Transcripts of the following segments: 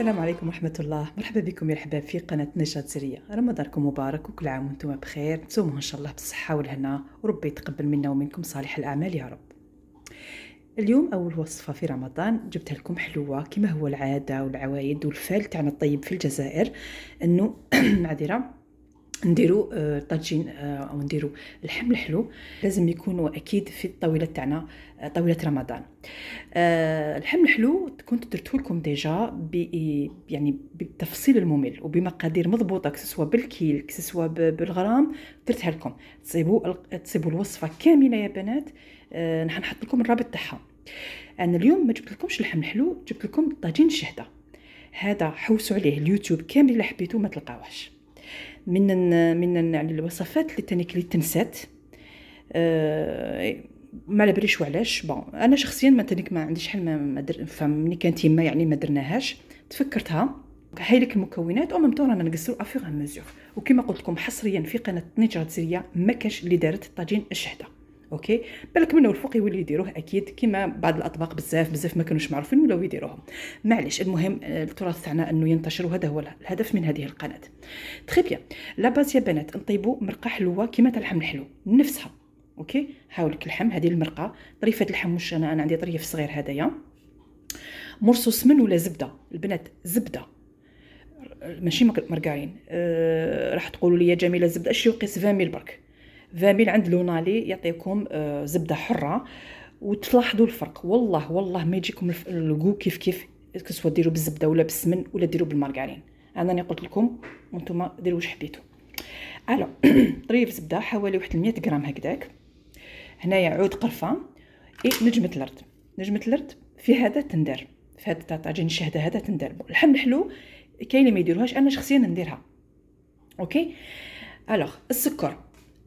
السلام عليكم ورحمة الله. مرحبا بكم يا الحباب في قناة نشاط سرية. رمضانكم مبارك وكل عام وانتم بخير، تصوموا ان شاء الله بالصحة والهنا، وربي يتقبل منا ومنكم صالح الأعمال يا رب. اليوم أول وصفة في رمضان جبتها لكم حلوة كما هو العادة والعوايد والفال تاعنا الطيب في الجزائر، انه معذرة نديرو طاجين او نديرو اللحم الحلو. لازم يكونوا اكيد في الطاوله تاعنا، طاوله رمضان. اللحم الحلو كنت درته لكم ديجا يعني بالتفصيل الممل وبمقادير مضبوطه، كسوا بالكيل كسوا بالغرام، درتها لكم. تصيبوا الوصفه كامله يا بنات. نحط لكم الرابط تاعها. انا اليوم ما جبت لكمش اللحم الحلو، جبت لكم طاجين الشهده. هذا حوسوا عليه اليوتيوب كامل، اللي حبيتو ما تلقاوهش من يعني الوصفات اللي تانيك اللي تنسات. ما على باليش وعلاش. بون انا شخصيا ما تانيك ما عنديش حل ما فهمني، كانت يما يعني ما درناهاش، تفكرتها. هاي لك المكونات ومن طور انا نقصرو افيغ مزور. وكما قلت لكم حصريا في قناه نشاط سريه ما كاش اللي دارت طاجين الشهده. اوكي، بالك منه الفوق يولي يديروه اكيد كما بعض الاطباق بزاف ما كانوش معروفين ولاو يديروهم. معليش، المهم التراث تاعنا انه ينتشر، وهذا هو الهدف من هذه القناه. تري بيان. لا باز يا بنات، نطيبوا مرقه حلوه كما تاع اللحم الحلو نفسها. اوكي، هاولك اللحم، هذه المرقه طريفه اللحم، مش انا عندي طريف صغير هذايا، مرصوص سمن ولا زبده. البنات زبده ماشي مرقارين. راح تقولوا لي يا جميله الزبده اش يقيس 20 ميل برك. 20 ميل عند لونالي يعطيكم زبده حره، وتلاحظوا الفرق. والله ما يجيكم الكو كيف كسوا ديروا بالزبده ولا بالسمن ولا ديروا بالمارغرين. انا قلت لكم وانتم ديروا واش حبيتوا. الو طريف زبده حوالي واحد 100 غرام هكذاك. هنايا عود قرفه، نجمه الورد في هذا تندر، في هذا طاجين الشهده هذا تندر. اللحم الحلو كاين اللي ما يديروهاش، انا شخصيا نديرها. اوكي. الوغ السكر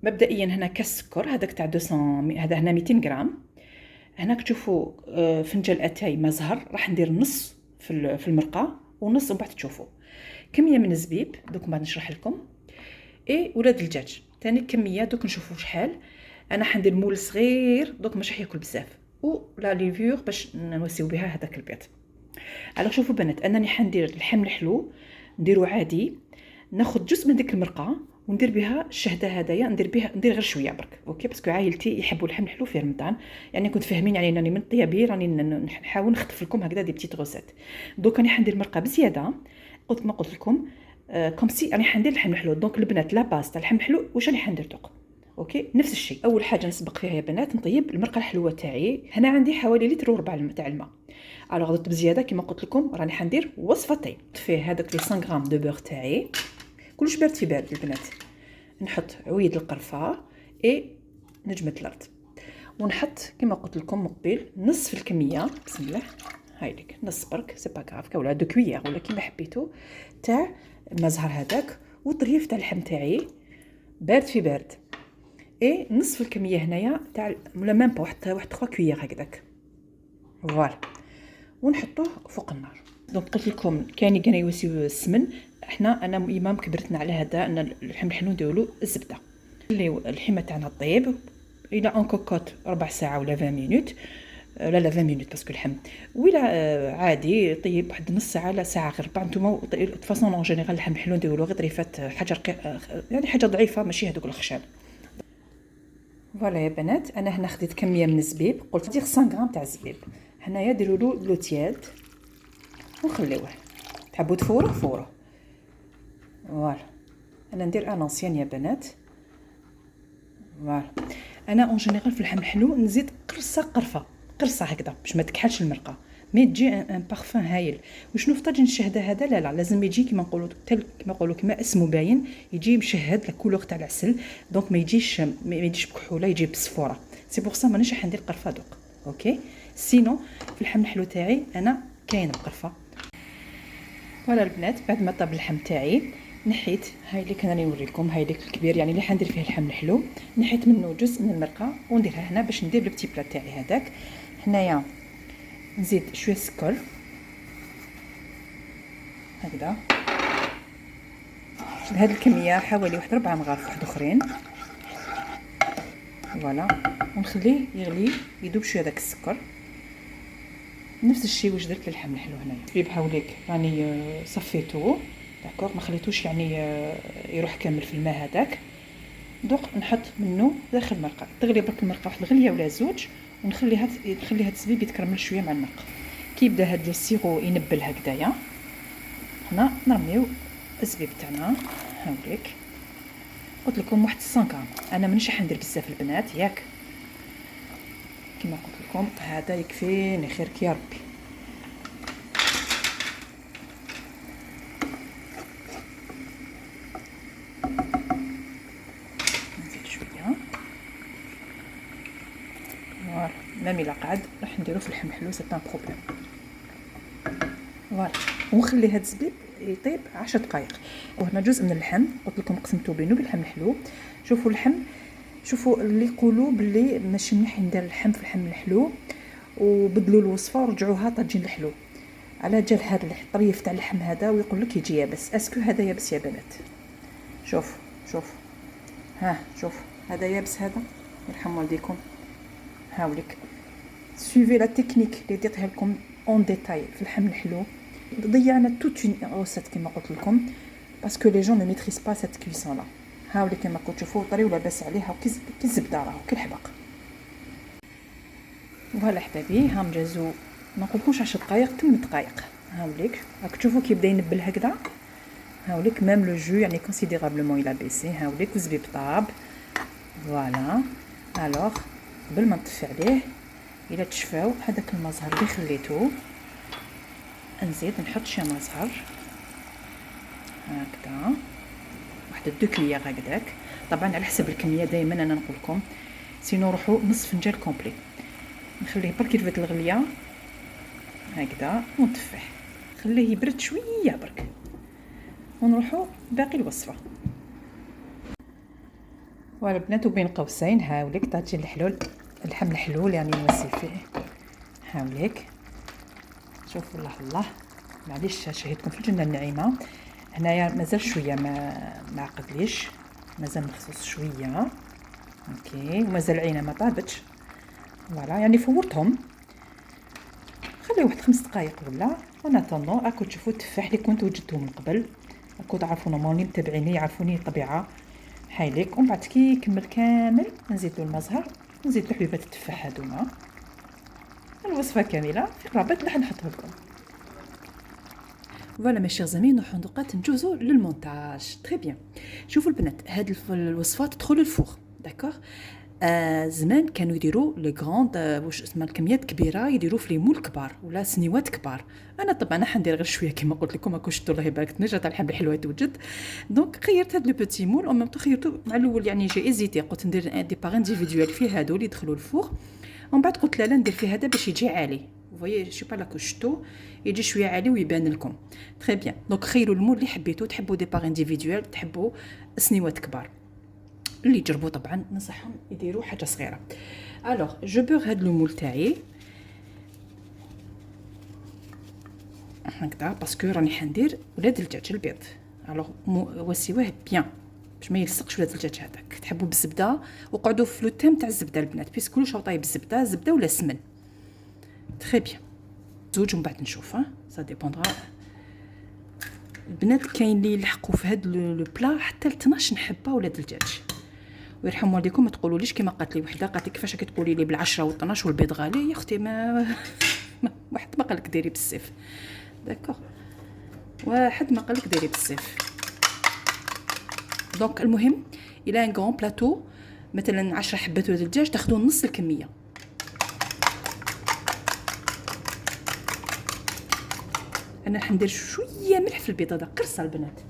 مبدئيا هنا كاس سكر هذاك تاع 200، هذا هنا 200 غرام. هناك تشوفوا فنجان اتاي ما زهر، راح ندير نص في المرقه ونص ومن بعد تشوفوا. كميه من الزبيب دوك بعد نشرح لكم. ولاد الدجاج ثاني كميه دوك نشوفوا شحال. انا حندير مول صغير دوك مش حياكل بزاف، ولا ليفور باش نوسيو بها هذاك البيض. على شوفوا بنات، انني حندير اللحم الحلو نديرو عادي، ناخذ جزء من ديك المرقه وندير بها الشهده هدايا، ندير غير شويه برك. اوكي، باسكو عائلتي يحبوا اللحم الحلو في رمضان، يعني كنت فاهمين يعني انني من طيابي راني نحاول نخطف لكم هكذا دي بتيت غوسيت. دوك راني حندير المرقه بزياده، قلت لكم كوم سي راني حندير اللحم الحلو. دونك البنات لا باس تاع اللحم الحلو واش راني حندير دوك. اوكي، نفس الشيء. اول حاجه نسبق فيها يا بنات نطيب المرقه الحلوه تاعي. هنا عندي حوالي لتر وربع تاع الماء. الوغ غدت بزياده كما قلت لكم راني حندير وصفتين. فيه هذاك لي 100 غرام دو بور تاعي، كلش بارد في بارد البنات. نحط عويد القرفه نجمه الورد، ونحط كما قلت لكم مقبل نصف الكميه. بسم الله، هاي لك نص برك سي با غاف، ولا دو كويير ولا كيما حبيتو تاع المزهر هذاك. وطريف تاع اللحم تاعي بارد في بارد. نصف الكميه هنايا تاع ولا ميم با واحد 3 كويير هكذاك. فوالا، ونحطوه فوق النار. دونك قلت لكم كاين كان يوسيو السمن. انا امام كبرتنا على هذا ان اللحم الحلو نديروا له الزبده. نخليو اللحمه تاعنا طيب الى اون كوكوت ربع ساعه ولا 20 مينوت. لا 20 مينوت باسكو اللحم. ولا عادي طيب واحد نص ساعه لا ساعه غير ربع. نتوما فاصون اون جينيرال اللحم الحلو نديروا له غير طريفات حجر، يعني حاجه ضعيفه ماشي هذوك الخشاب. فوالا يا بنات، انا هنا خديت كميه من الزبيب، قلت ندير 100 غرام تاع الزبيب. هنايا ديروا له لو تياد ونخليوه. تحبوا تفوروه. فوالا، انا ندير انونسيان يا بنات. فوالا، انا اون جينيرال في اللحم الحلو نزيد قرصه هكذا باش ما تكحلش المرقه، مي تجي ان بارفان هايل. وشنو في طاجين الشهده هذا لا لازم يجي كما نقولوا كما اسمه باين، يجي مشهد لا كولور تاع العسل. دونك ما يجيش بكحوله، يجي بصفوره. سي بور سا مانيش حندير قرفه دوك. اوكي، سينو في اللحم الحلو تاعي انا كاين بقرفه. فوالا البنات، بعد ما طاب اللحم تاعي نحيت هاي اللي كنا نوريكم، هاي اللي الكبير يعني اللي حندير فيه اللحم الحلو، نحيت منه جزء من المرقه ونديرها هنا باش ندير البتي بلا تاعي هذاك. هنايا نزيد شويه سكر هكذا، هاد الكميه حوالي واحد 4 مغارف واحد اخرين. فوالا، ونخليه يغلي يذوب شويه داك السكر. نفس الشيء واش درت للحم الحلو هنايا. جيب هاوليك راني صفيتو داكوغ، ما خليتوش يعني يروح كامل في الماء هذاك. دوق نحط منه داخل المرقه، تغلي برك المرقه واحد الغليه ولا زوج، ونخليها تسبيب يتكرمل شويه مع الماء. كي يبدا هاد السيرو ينبل هكذايا، هنا نرميو الزبيب تاعنا. هاوليك قلت لكم واحد 100 غرام، انا مانيش راح ندير بزاف البنات ياك، كما قلت لكم هذا يكفيني خيرك يا ربي. نزيد شويه فوالا، ميم الا قعد راح نديرو في اللحم الحلو سي با بروبليم. فوالا ونخلي هاد الزبيب يطيب 10 دقائق. وهنا جزء من اللحم قلت لكم قسمته بينه باللحم الحلو. شوفوا اللحم، شوفوا اللي يقولوا باللي ماشي مليح ندير اللحم في اللحم الحلو، وبدلوا الوصفه ورجعوها طاجين الحلو. على جال هذا الطريف تاع اللحم هذا ويقول لك يجي يابس. اسكو هذا يابس يا بنات؟ شوف شوف، ها شوف هذا يابس، هذا يرحم والديكم. هاوليك سويفي لا تكنيك اللي ديتها لكم اون ديتاي في اللحم الحلو. ضيعنا توت اون روسيت كما قلت لكم باسكو لي جون نو ميتريس با سيت كويسون لا. هاوليك كما كنتو تشوفوا طري ولاباس عليها كي الزبده راهو كي الحبق. فوالا حبابي، ها مجازو ما نقولكمش 10 دقائق 8 دقائق. هاوليك راك تشوفوا كي يبدا ينبل هكذا. هاوليك ميم لو جو يعني كونسيديرابلمون الى بيسي. هاوليك والزبيب طاب. فوالا الوغ قبل ما نطفي عليه الى تشفاو هذاك المزهر اللي خليته نزيد نحط شي مزهر هكذا، واحد 2 كليار هكذاك. طبعا على حسب الكميه دائما انا نقول لكم، سينو روحوا نصف فنجان كومبلي. نخليه برك يرفد الغليه هكذا ونطفيه، خليه يبرد شويه برك ونروحوا باقي الوصفه. فوالا بنات وبين قوسين هاوليك طاجين الحلول، اللحم الحلول يعني نوسي فيه. هاوليك شوفوا الله معليش شهيتكم في الجنه النعيمه. هنايا مازال شويه ما عقدليش، مازال مخصوص شويه اوكي، ومازال عينه ما طابتش. فوالا يعني فورتهم، خليه واحد 5 دقائق ولا انا طنو. اكو تشوفوا التفاح اللي كنت وجدته من قبل، اكو تعرفوا نورمالي متابعيني يعرفوني الطبيعه. هايليك ومن بعد كي يكمل كامل نزيد له المزهر، نزيد له حبيبات التفاح هذوما. الوصفه كامله في الرابط راح نحطه لكم. فوالا مي شير زامي نروحو دوقات نجوزو للمونتاج. تري بيان. شوفوا البنات هاد الوصفات تدخل الفوغ داكوغ. زمان كانوا يديروا لي غروند واش اسمها الكميات كبيره، يديروا في لي مول كبار ولا سنيوات كبار. انا طبعا راح ندير غير شويه كما قلت لكم، راكم شفتوا الله يبارك تنجا تاع الحب الحلوه توجد. دونك خيرت هاد لو بوتي مول او ميم طو خيرتو مع الاول يعني جي ايزيتي، قلت ندير دي بار انديفيدوال فيه هادو اللي يدخلوا الفوغ، ومن بعد قلت لا ندير فيه هذا باش يجي عالي. فوايي شي با لا كوشتو يجي شويه عالي ويبان لكم. تري بيان. دونك خيروا المول اللي حبيتو، تحبوا دي بار انديفيدوال، تحبوا سنيوات كبار، اللي يجربوا طبعا ننصحهم يديروا حاجه صغيره. الوغ جو بور هاد لو مول تاعي هكذا باسكو راني حندير ولاد الدجاج البيض. الوغ وسيوه بيان باش ما يلصقش ولاد الدجاج هذاك. تحبوا بالزبده وقعدوا في لو تيم تاع الزبده البنات، بيس كلش طايب بالزبده، زبده ولا سمن. تري بيان. زوج ومن بعد نشوف سا ديبوندرا. البنات كاين اللي يلحقوا في هاد لو بلا حتى ل 12 حبه ولاد الدجاج. ويرحم والديكم ما تقولوليش كما قالت لي وحده، قالت لي كيفاش راكي تقولي لي بال10 و12 والبيض غالي يا اختي. ما واحد ما قالك ديري بالسيف داكوغ، واحد ما قالك ديري بالسيف. دونك المهم الى ان غون بلاطو مثلا 10 حبات ولاد الدجاج تاخذوا نص الكميه. انا راح ندير شويه ملح في البيض هذا قرصه البنات.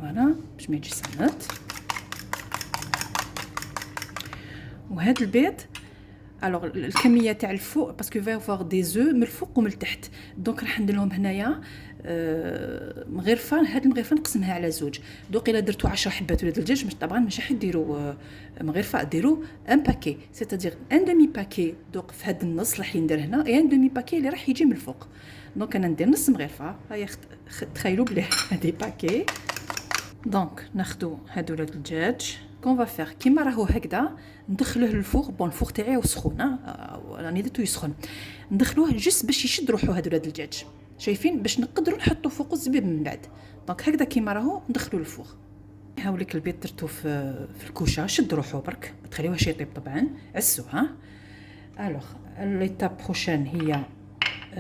فوالا باش ما يجي سمات. وهذا البيض الوغ الكميه تاع الفوق باسكو فيفوار دي زو من الفوق ومن التحت، دونك راح ندير لهم هنايا مغرفه. هاد المغرفه نقسمها على زوج. دوك الا درتو 10 حبات ولاد الدجاج مش طبعا ماشي حديروا مغرفه، ديروا ان باكي سيتادير ان دومي باكي. دوك في هاد النص راح ندير هنا ان دومي باكي اللي راح يجي من الفوق. دونك انا ندير نص مغرفه. هيا تخيلوا بلي هادي باكي. دونك ناخذوا هادو ولاد الدجاج كون فا فيغ كيما راهو هكذا ندخلوه للفوغ. بون الفوغ تاعي سخون، راني درتو يسخن، ندخلوه جست باش يشد روحو هذا الدجاج. شايفين؟ باش نقدروا نحطوا فوق الزبيب من بعد. دونك هكذا كيما راهو ندخلو للفوغ. هاوليك البيض درتو في الكوشه، شد روحو برك، ما تخليوهش يطيب طبعا، عسو ها. الوغ ليتاب بروشين هي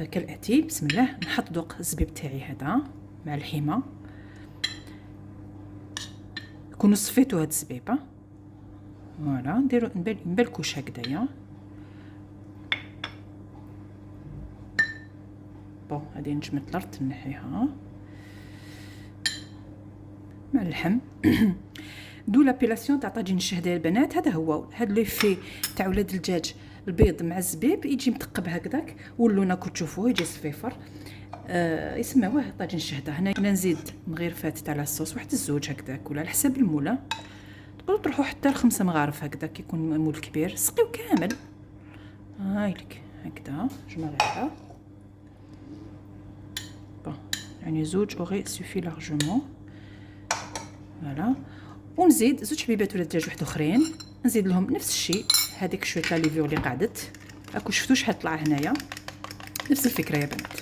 كالاتي. بسم الله. نحط دوق الزبيب تاعي هذا مع الحيمه، كونوا صفيتوا هاد الزبيبه. فوالا نديرو نبلكوش هكذايا. بون هادي نجمد الارض نحيها مع اللحم. دو لابيلاسيون تاع طاجين الشهده البنات. هذا هو هاد لو في تاع ولاد الدجاج، البيض مع الزبيب يجي متقب هكذاك، واللون راكم تشوفوه يجي صفيفر. يسموه طاجين الشهده. هنا نزيد مغرفات تاع لاصوص، واحد الزوج هكذاك ولا على حساب الموله. تقدروا تروحوا حتى ل5 مغارف هكذاك يكون مول كبير، سقيو كامل. هايلك هكذا جمعها. بون يعني زوج اوغي سوفي لارجومون. فوالا. ونزيد زوج حبيبات ولاد الدجاج واحد اخرين، نزيد لهم نفس الشيء. هذيك شويه لا ليفيو اللي قعدت راكو شفتوا شحال طلع هنايا، نفس الفكره يا بنات.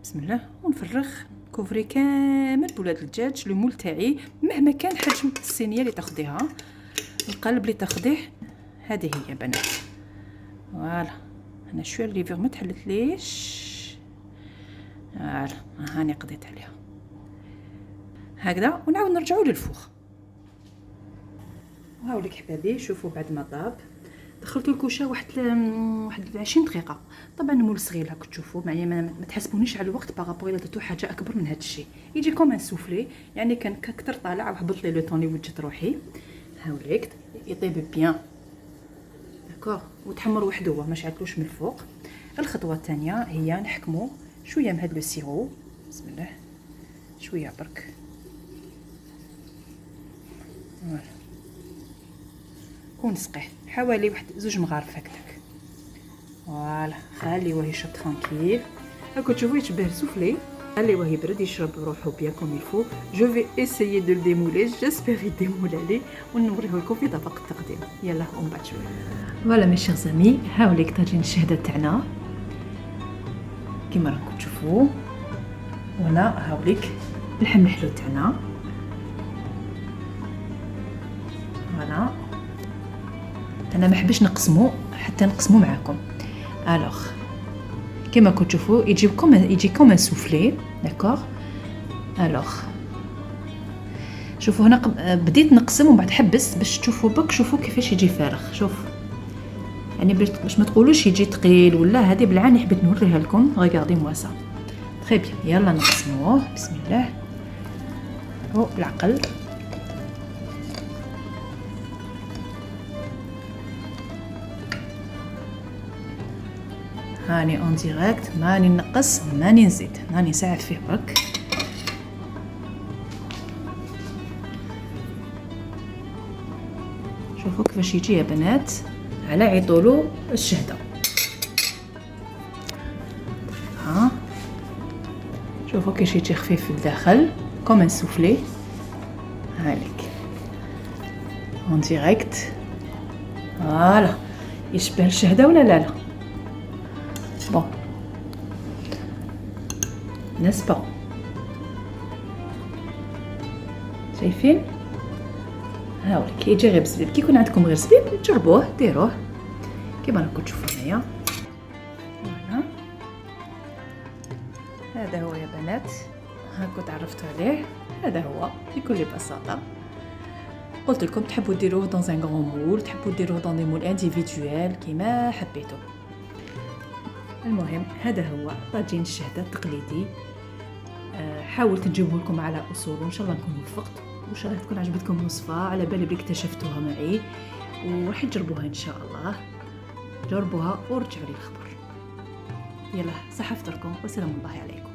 بسم الله. ونفرغ كوفري كامل بولاد الدجاج. لو مول تاعي مهما كان حجم الصينيه اللي تاخديها، القلب اللي تاخديه هذه هي بنات. فوالا. انا شويه الليفير ما تحلتليش. فوالا هاني قضيت عليها هكذا. ونعاود نرجعوا للفوغ. هاوليك حبابي، شوفوا بعد ما طاب دخلت الكوشه واحد 20 دقيقه. طبعا مول صغير هاك تشوفوا معايا، ما تحسبونيش على الوقت باغابور الا درتو حاجه اكبر من هذا الشيء. يجي كوم ان سوفلي، يعني كان كثر طالع وهبط لي لو طون اللي وجدت روحي. هاوليك يطيب بيان داكوغ، وتحمر وحده هو ما شعلتلوش من الفوق. الخطوه الثانيه هي نحكمو شويه من هذا لو سيرو. بسم الله. شويه برك. فوالا. ونسقيه حوالي واحد 2 مغارف هكذاك. فوالا. خليوه يشرب ترانكيل. هاكو تشوفوا يشبه سوفلي. خليوه يبرد يشرب روحو بيان كوم يلفو. جو في اسيي دو ديمولي، جيسبر يديمول عليه ونوريه لكم في طبق التقديم. يلا اون بعد شويه. فوالا مي شيغ زامي، هاوليك طاجين الشهده تاعنا كيما راكم تشوفوا. وانا هاوليك اللحم الحلو تاعنا. فوالا. انا ما حبيتش نقسمو حتى نقسمو معاكم. الوغ كيما راكم تشوفوا يجي كوم سوفلي داكوغ. الوغ شوفوا هنا بديت نقسم ومن بعد حبست باش تشوفوا بك. شوفوا كيفاش يجي فارغ. شوف يعني باش ما تقولوش يجي ثقيل ولا. هذه بالعاني حبيت نوريها لكم. ريغاردي موا سا تري بيان. يلا نقسموه. بسم الله. او العقل. هاني اون ديريكت، ماني نقص ماني نزيد، راني نساعد فيه برك. شوفوا كيفاش يجي يا بنات على عيطولو الشهده. ها شوفوا كيفاش يجي خفيف في الداخل كوم ان سوفلي. هاليك اون ديريكت. فوالا. يشبه الشهده ولا لا؟ بون نسبة. شايفين؟ هاوليك يجي غير بزبيب. كي يكون عندكم غير زبيب جربوه ديروه كيما راكم تشوفوا هنايا. فوالا. هذا هو يا بنات، هاكو تعرفتوا عليه. هذا هو بكل بساطة. قلت لكم تحبوا ديروه دون ان غران مول، تحبوا ديروه دون دي مول انديفيدوال كيما حبيتوا. المهم هذا هو طاجين الشهده التقليدي. حاولت نجيبه لكم على اصوله، ان شاء الله نكون وفقت، وان شاء الله تكون عجبتكم الوصفه. على بالي بلي اكتشفتوها معي وراح تجربوها ان شاء الله. جربوها ورجعوا لي الخبر. يلا صحه فطركم وسلام الله عليكم.